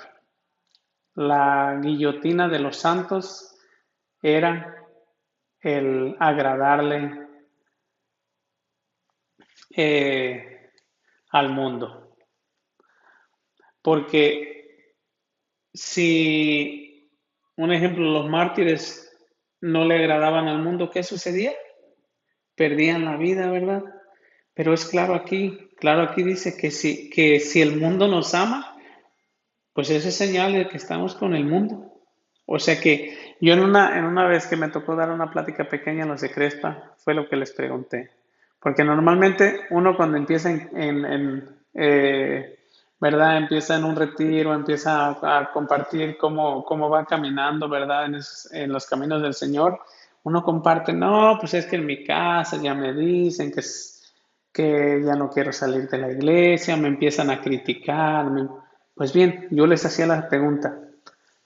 la guillotina de los santos era el agradarle al mundo. Porque si, un ejemplo, los mártires no le agradaban al mundo, ¿qué sucedía? Perdían la vida, ¿verdad? Pero es claro aquí dice que si el mundo nos ama, pues eso es señal de que estamos con el mundo. O sea que yo en una vez que me tocó dar una plática pequeña en los de Crespa, fue lo que les pregunté. Porque normalmente uno cuando empieza ¿verdad? Empieza en un retiro, empieza a compartir cómo va caminando, ¿verdad? En los caminos del Señor. Uno comparte, no, pues es que en mi casa ya me dicen que ya no quiero salir de la iglesia, me empiezan a criticar. Pues bien, yo les hacía la pregunta,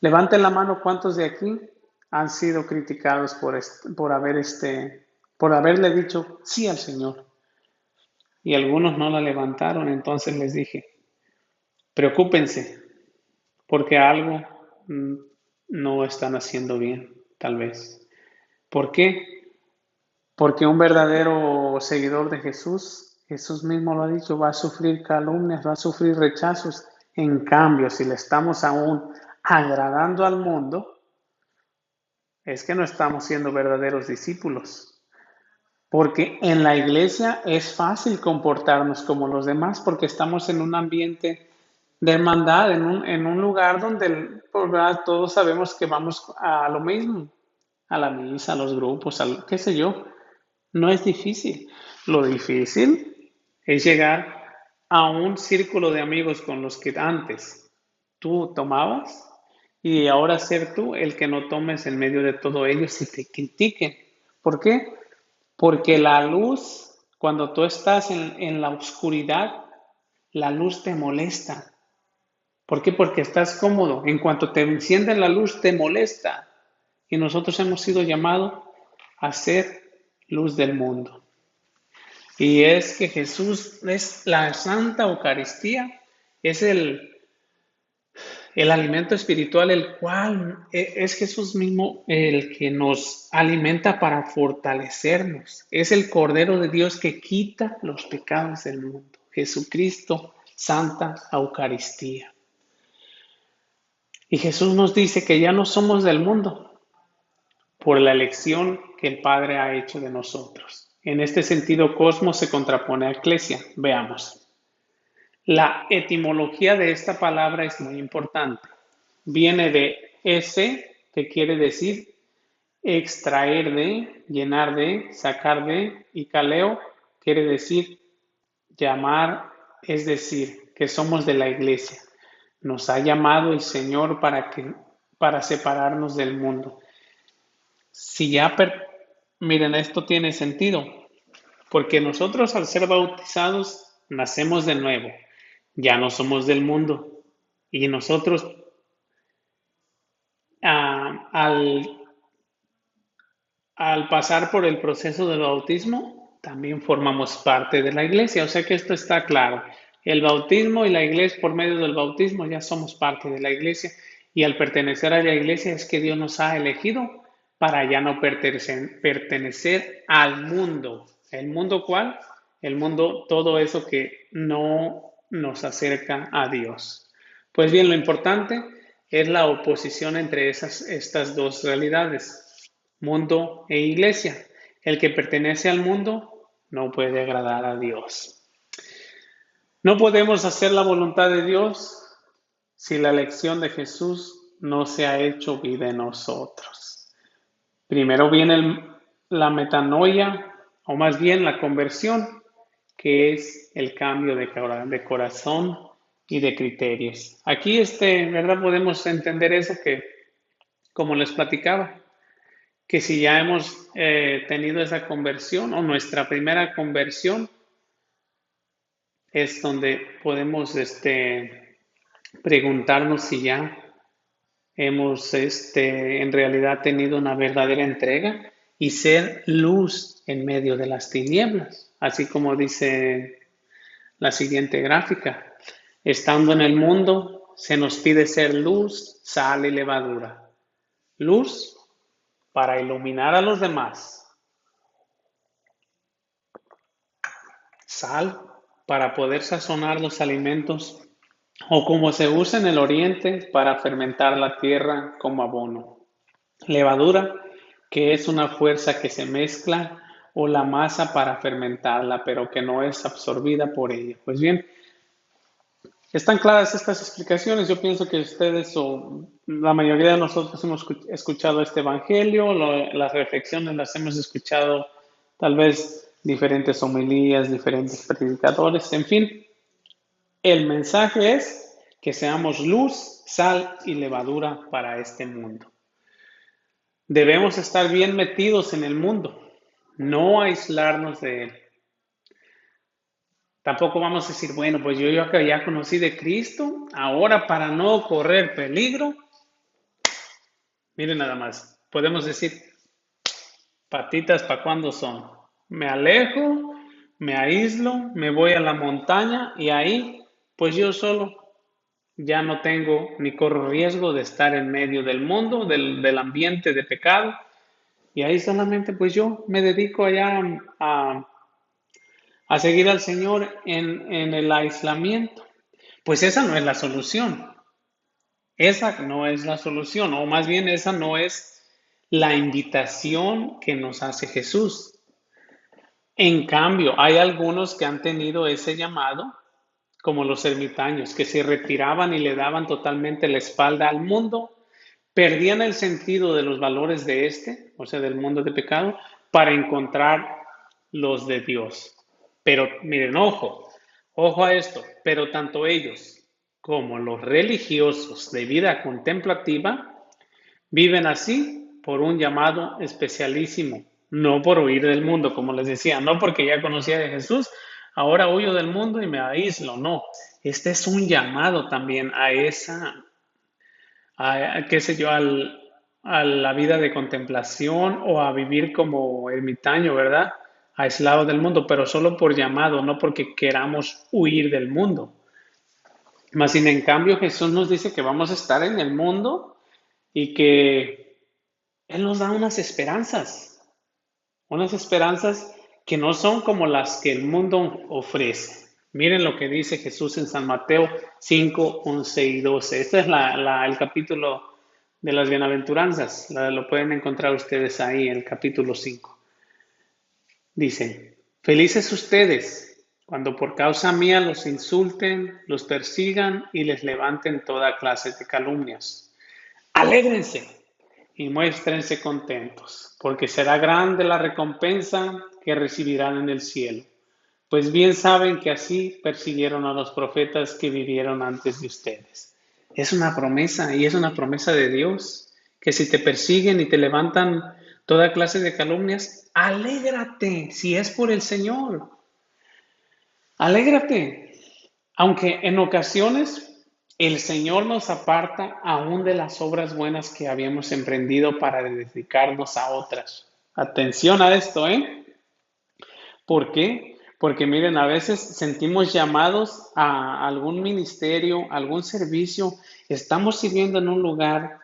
levanten la mano cuántos de aquí han sido criticados por haberle dicho sí al Señor. Y algunos no la levantaron, entonces les dije, preocúpense, porque algo mm, no están haciendo bien, tal vez. ¿Por qué? Porque un verdadero seguidor de Jesús, Jesús mismo lo ha dicho, va a sufrir calumnias, va a sufrir rechazos. En cambio, si le estamos aún agradando al mundo, es que no estamos siendo verdaderos discípulos. Porque en la iglesia es fácil comportarnos como los demás porque estamos en un ambiente de hermandad, en un lugar donde ¿verdad? Todos sabemos que vamos a lo mismo, a la misa, a los grupos, qué sé yo. No es difícil. Lo difícil es llegar a un círculo de amigos con los que antes tú tomabas y ahora ser tú el que no tomes en medio de todo ellos y te critiquen. ¿Por qué? Porque la luz, cuando tú estás en la oscuridad, la luz te molesta. ¿Por qué? Porque estás cómodo. En cuanto te enciende la luz, te molesta. Y nosotros hemos sido llamados a ser luz del mundo. Y es que Jesús es la Santa Eucaristía, es el alimento espiritual, el cual es Jesús mismo el que nos alimenta para fortalecernos. Es el Cordero de Dios que quita los pecados del mundo. Jesucristo, Santa Eucaristía. Y Jesús nos dice que ya no somos del mundo por la elección que el Padre ha hecho de nosotros. En este sentido, cosmos se contrapone a eclesia. Veamos. La etimología de esta palabra es muy importante. Viene de ese, que quiere decir extraer de, llenar de, sacar de, y kaleo quiere decir llamar, es decir, que somos de la iglesia. Nos ha llamado el Señor para separarnos del mundo. Si ya, miren, esto tiene sentido, porque nosotros al ser bautizados nacemos de nuevo, ya no somos del mundo. Y nosotros al pasar por el proceso del bautismo, también formamos parte de la iglesia. O sea que esto está claro. El bautismo y la iglesia, por medio del bautismo, ya somos parte de la iglesia. Y al pertenecer a la iglesia es que Dios nos ha elegido para ya no pertenecer al mundo. ¿El mundo cuál? El mundo, todo eso que no nos acerca a Dios. Pues bien, lo importante es la oposición entre estas dos realidades, mundo e iglesia. El que pertenece al mundo no puede agradar a Dios. No podemos hacer la voluntad de Dios si la elección de Jesús no se ha hecho vida en nosotros. Primero viene la metanoia, o más bien la conversión, que es el cambio de corazón y de criterios. Aquí, ¿verdad? Podemos entender eso que, como les platicaba, que si ya hemos tenido esa conversión o nuestra primera conversión, es donde podemos preguntarnos si ya hemos en realidad tenido una verdadera entrega y ser luz en medio de las tinieblas, así como dice la siguiente gráfica. Estando en el mundo, se nos pide ser luz, sal y levadura. Luz para iluminar a los demás. Sal para poder sazonar los alimentos o como se usa en el oriente para fermentar la tierra como abono. Levadura, que es una fuerza que se mezcla o la masa para fermentarla, pero que no es absorbida por ella. Pues bien, están claras estas explicaciones. Yo pienso que ustedes o la mayoría de nosotros hemos escuchado este evangelio, las reflexiones las hemos escuchado, tal vez diferentes homilías, diferentes predicadores, en fin. El mensaje es que seamos luz, sal y levadura para este mundo. Debemos estar bien metidos en el mundo, no aislarnos de él. Tampoco vamos a decir, bueno, pues yo ya conocí de Cristo, ahora para no correr peligro, miren nada más, podemos decir, patitas para cuándo son. Me alejo, me aíslo, me voy a la montaña y ahí, pues yo solo ya no tengo ni corro riesgo de estar en medio del mundo, del ambiente de pecado. Y ahí solamente pues yo me dedico allá a seguir al Señor en el aislamiento. Pues esa no es la solución. Esa no es la solución, o más bien esa no es la invitación que nos hace Jesús. En cambio, hay algunos que han tenido ese llamado, como los ermitaños, que se retiraban y le daban totalmente la espalda al mundo, perdían el sentido de los valores de o sea, del mundo de pecado, para encontrar los de Dios. Pero miren, ojo a esto, pero tanto ellos como los religiosos de vida contemplativa viven así por un llamado especialísimo, no por huir del mundo, como les decía, no porque ya conocía de Jesús, ahora huyo del mundo y me aíslo, no. Este es un llamado también qué sé yo, a la vida de contemplación o a vivir como ermitaño, ¿verdad? Aislado del mundo, pero solo por llamado, no porque queramos huir del mundo. Más sin en cambio, Jesús nos dice que vamos a estar en el mundo y que Él nos da unas esperanzas que no son como las que el mundo ofrece. Miren lo que dice Jesús en San Mateo 5, 11 y 12. Este es el capítulo de las bienaventuranzas. Lo pueden encontrar ustedes ahí en el capítulo 5. Dice, felices ustedes cuando por causa mía los insulten, los persigan y les levanten toda clase de calumnias. Alégrense y muéstrense contentos, porque será grande la recompensa que recibirán en el cielo. Pues bien saben que así persiguieron a los profetas que vivieron antes de ustedes. Es una promesa y es una promesa de Dios, que si te persiguen y te levantan toda clase de calumnias, alégrate si es por el Señor. Alégrate, aunque en ocasiones el Señor nos aparta aún de las obras buenas que habíamos emprendido para dedicarnos a otras. Atención a esto, ¿eh? ¿Por qué? Porque miren, a veces sentimos llamados a algún ministerio, algún servicio, estamos sirviendo en un lugar,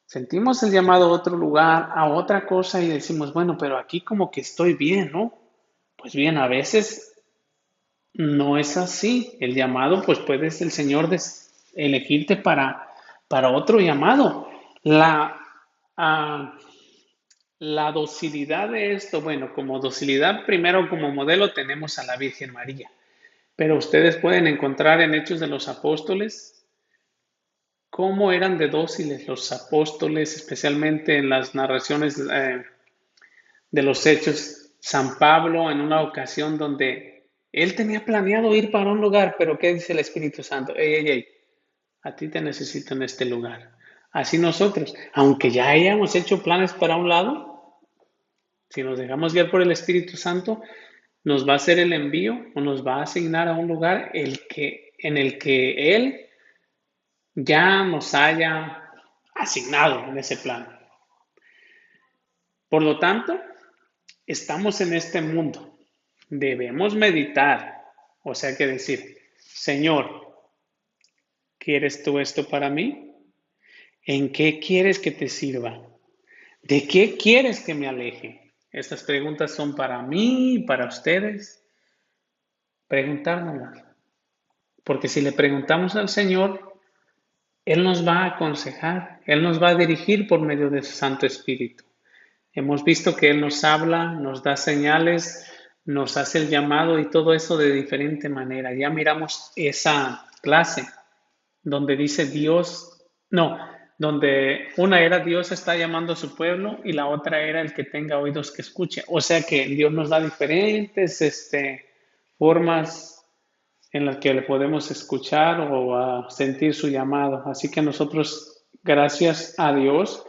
sentimos el llamado a otro lugar, a otra cosa y decimos, bueno, pero aquí como que estoy bien, ¿no? Pues bien, a veces no es así. El llamado, pues puede el Señor elegirte para otro llamado. La, ah, la docilidad de esto, bueno, como docilidad, primero como modelo tenemos a la Virgen María, pero ustedes pueden encontrar en Hechos de los Apóstoles cómo eran de dóciles los apóstoles, especialmente en las narraciones de los Hechos. San Pablo en una ocasión donde él tenía planeado ir para un lugar, pero ¿qué dice el Espíritu Santo? Ey, ey, ey, a ti te necesito en este lugar. Así nosotros, aunque ya hayamos hecho planes para un lado, si nos dejamos guiar por el Espíritu Santo, nos va a hacer el envío o nos va a asignar a un lugar en el que Él ya nos haya asignado en ese plan. Por lo tanto, estamos en este mundo. Debemos meditar, o sea que decir, Señor, ¿quieres tú esto para mí? ¿En qué quieres que te sirva? ¿De qué quieres que me aleje? Estas preguntas son para mí y para ustedes. Preguntárnoslas. Porque si le preguntamos al Señor, Él nos va a aconsejar, Él nos va a dirigir por medio de su Santo Espíritu. Hemos visto que Él nos habla, nos da señales, nos hace el llamado y todo eso de diferente manera. Ya miramos esa clase donde dice Dios, no, donde una era Dios está llamando a su pueblo y la otra era el que tenga oídos que escuche. O sea que Dios nos da diferentes formas en las que le podemos escuchar o sentir su llamado. Así que nosotros, gracias a Dios,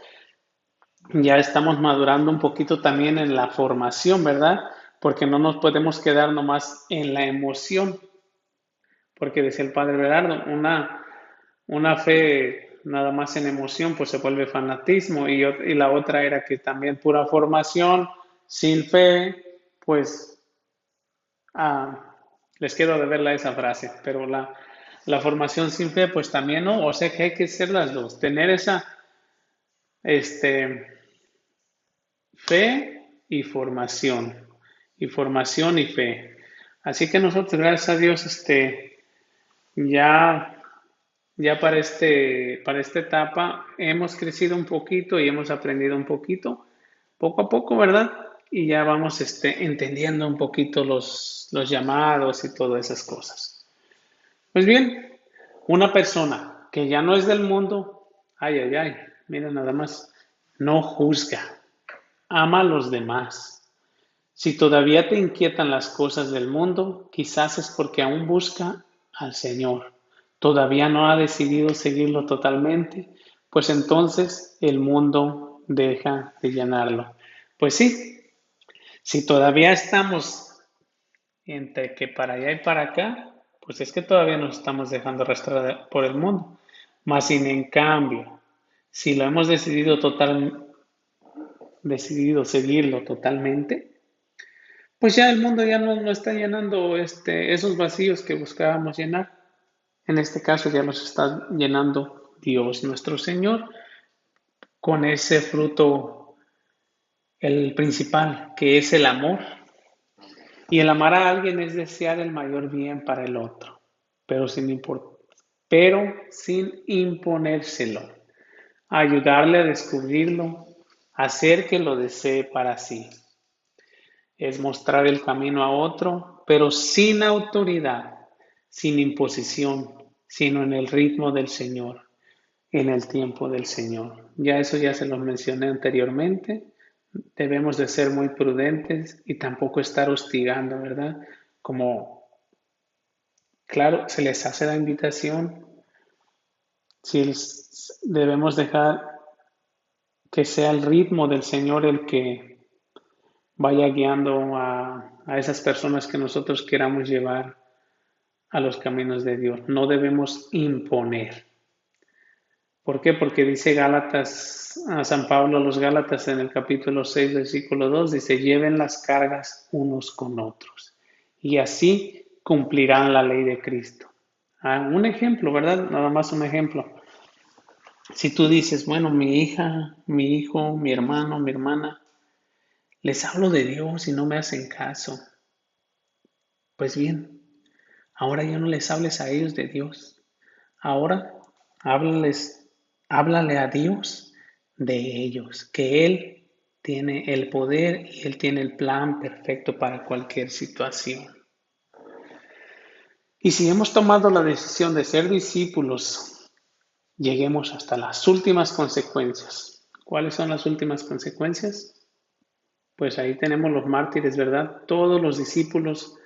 ya estamos madurando un poquito también en la formación, ¿verdad? Porque no nos podemos quedar nomás en la emoción, porque decía el padre Berardo, una fe nada más en emoción, pues se vuelve fanatismo, y la otra era que también pura formación, sin fe, pues les quedo de verla esa frase, pero la formación sin fe, pues también no, o sea que hay que ser las dos, tener esa este, fe y formación y fe. Así que nosotros, gracias a Dios, ya ya para esta etapa hemos crecido un poquito y hemos aprendido un poquito, poco a poco, ¿verdad? Y ya vamos entendiendo un poquito los llamados y todas esas cosas. Pues bien, una persona que ya no es del mundo, ay, ay, ay, mira nada más, no juzga, ama a los demás. Si todavía te inquietan las cosas del mundo, quizás es porque aún busca al Señor. Todavía no ha decidido seguirlo totalmente, pues entonces el mundo deja de llenarlo. Pues sí, si todavía estamos entre que para allá y para acá, pues es que todavía nos estamos dejando arrastrar por el mundo. Mas sin en cambio, si lo hemos decidido seguirlo totalmente, pues ya el mundo ya no está llenando esos vacíos que buscábamos llenar. En este caso ya los está llenando Dios nuestro Señor con ese fruto, el principal, que es el amor. Y el amar a alguien es desear el mayor bien para el otro, pero pero sin imponérselo. Ayudarle a descubrirlo, hacer que lo desee para sí. Es mostrar el camino a otro, pero sin autoridad, sin imposición, sino en el ritmo del Señor. en el tiempo del Señor. Ya eso ya se lo mencioné anteriormente. Debemos de ser muy prudentes y tampoco estar hostigando, ¿verdad? Como, claro, se les hace la invitación, si debemos dejar que sea el ritmo del Señor el que vaya guiando a esas personas que nosotros queramos llevar a los caminos de Dios. No debemos imponer. ¿Por qué? Porque dice Gálatas, a San Pablo a los Gálatas en el capítulo 6, versículo 2, dice, lleven las cargas unos con otros y así cumplirán la ley de Cristo. Un ejemplo, ¿verdad? Nada más un ejemplo. Si tú dices, bueno, mi hija, mi hijo, mi hermano, mi hermana, les hablo de Dios y no me hacen caso, pues bien, ahora ya no les hables a ellos de Dios. Ahora háblale a Dios de ellos, que Él tiene el poder y Él tiene el plan perfecto para cualquier situación. Y si hemos tomado la decisión de ser discípulos, lleguemos hasta las últimas consecuencias. ¿Cuáles son las últimas consecuencias? Pues ahí tenemos los mártires, ¿verdad? Todos los discípulos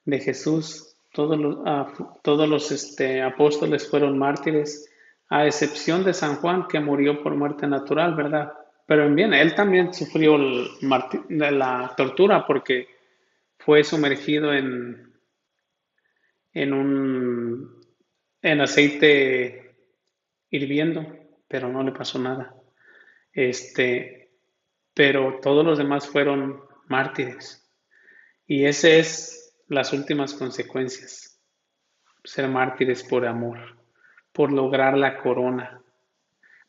de Jesús, todos los apóstoles fueron mártires, a excepción de San Juan, que murió por muerte natural, ¿verdad? Pero bien, él también sufrió la tortura porque fue sumergido en un en aceite hirviendo, pero no le pasó nada. Este, pero todos los demás fueron mártires. Y ese es las últimas consecuencias. Ser mártires por amor, por lograr la corona.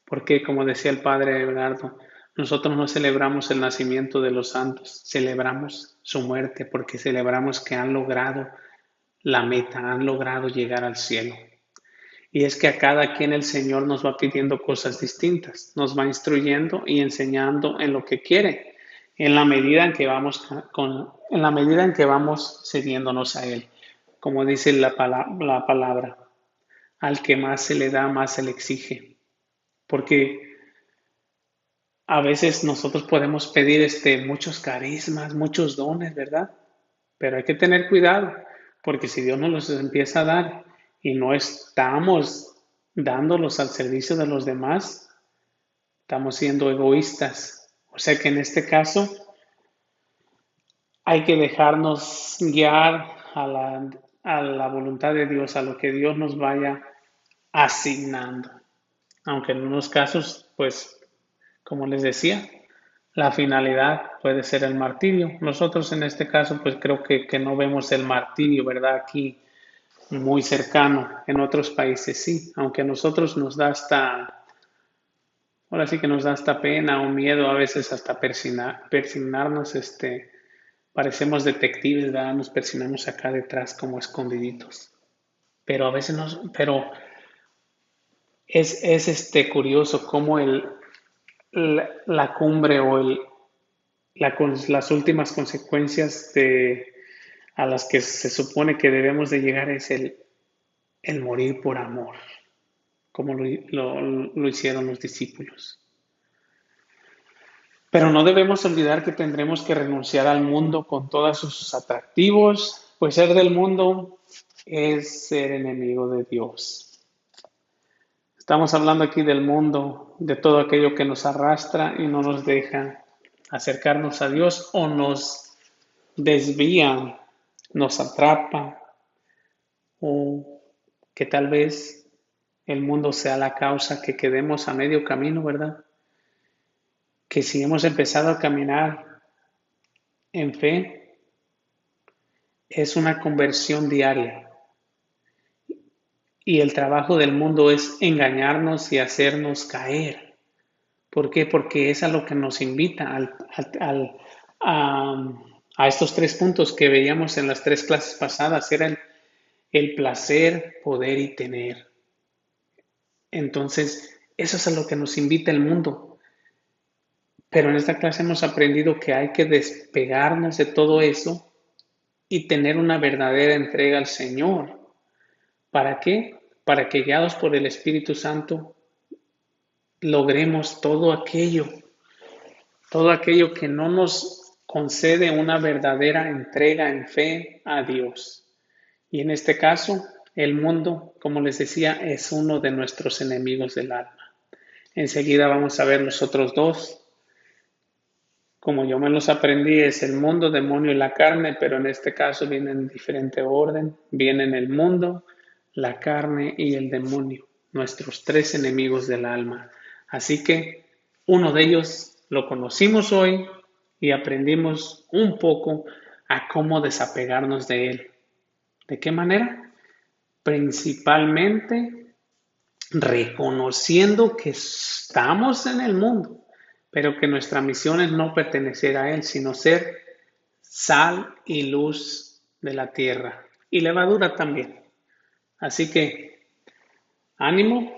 Porque, como decía el padre Bernardo, nosotros no celebramos el nacimiento de los santos, celebramos su muerte porque celebramos que han logrado la meta, han logrado llegar al cielo. Y es que a cada quien el Señor nos va pidiendo cosas distintas, nos va instruyendo y enseñando en lo que quiere, en la medida en que en la medida en que vamos cediéndonos a Él. Como dice la palabra, al que más se le da, más se le exige. Porque a veces nosotros podemos pedir muchos carismas, muchos dones, ¿verdad? Pero hay que tener cuidado, porque si Dios nos los empieza a dar y no estamos dándolos al servicio de los demás, estamos siendo egoístas. O sea que en este caso hay que dejarnos guiar a la voluntad de Dios, a lo que Dios nos vaya asignando. Aunque en unos casos, pues, como les decía, la finalidad puede ser el martirio. Nosotros en este caso, pues creo que no vemos el martirio, ¿verdad? Aquí muy cercano. En otros países sí, aunque a nosotros nos da ahora sí que nos da hasta pena o miedo a veces hasta persignarnos, parecemos detectives, ¿verdad? Nos persignamos acá detrás como escondiditos. Pero a veces pero es curioso cómo la cumbre o las últimas consecuencias a las que se supone que debemos de llegar es el morir por amor, como lo hicieron los discípulos. Pero no debemos olvidar que tendremos que renunciar al mundo con todos sus atractivos, pues ser del mundo es ser enemigo de Dios. Estamos hablando aquí del mundo, de todo aquello que nos arrastra y no nos deja acercarnos a Dios o nos desvía, nos atrapa o que tal vez el mundo sea la causa que quedemos a medio camino, ¿verdad? Que si hemos empezado a caminar en fe, es una conversión diaria. Y el trabajo del mundo es engañarnos y hacernos caer. ¿Por qué? Porque es a lo que nos invita a, a estos 3 puntos que veíamos en las 3 clases pasadas. Era el placer, poder y tener. Entonces, eso es a lo que nos invita el mundo. Pero en esta clase hemos aprendido que hay que despegarnos de todo eso y tener una verdadera entrega al Señor. ¿Para qué? Para que guiados por el Espíritu Santo logremos todo aquello que no nos concede una verdadera entrega en fe a Dios. Y en este caso, el mundo, como les decía, es uno de nuestros enemigos del alma. Enseguida vamos a ver los otros dos. Como yo me los aprendí, es el mundo, demonio y la carne, pero en este caso vienen en diferente orden. Vienen el mundo, la carne y el demonio, nuestros tres enemigos del alma. Así que uno de ellos lo conocimos hoy y aprendimos un poco a cómo desapegarnos de él. ¿De qué manera? Principalmente reconociendo que estamos en el mundo, pero que nuestra misión es no pertenecer a él, sino ser sal y luz de la tierra y levadura también. Así que ánimo,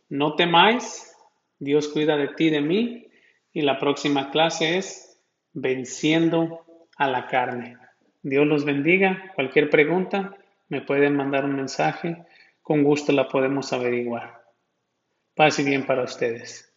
no temáis, Dios cuida de ti y de mí, y la próxima clase es venciendo a la carne. Dios los bendiga. Cualquier pregunta me pueden mandar un mensaje, con gusto la podemos averiguar. Paz y bien para ustedes.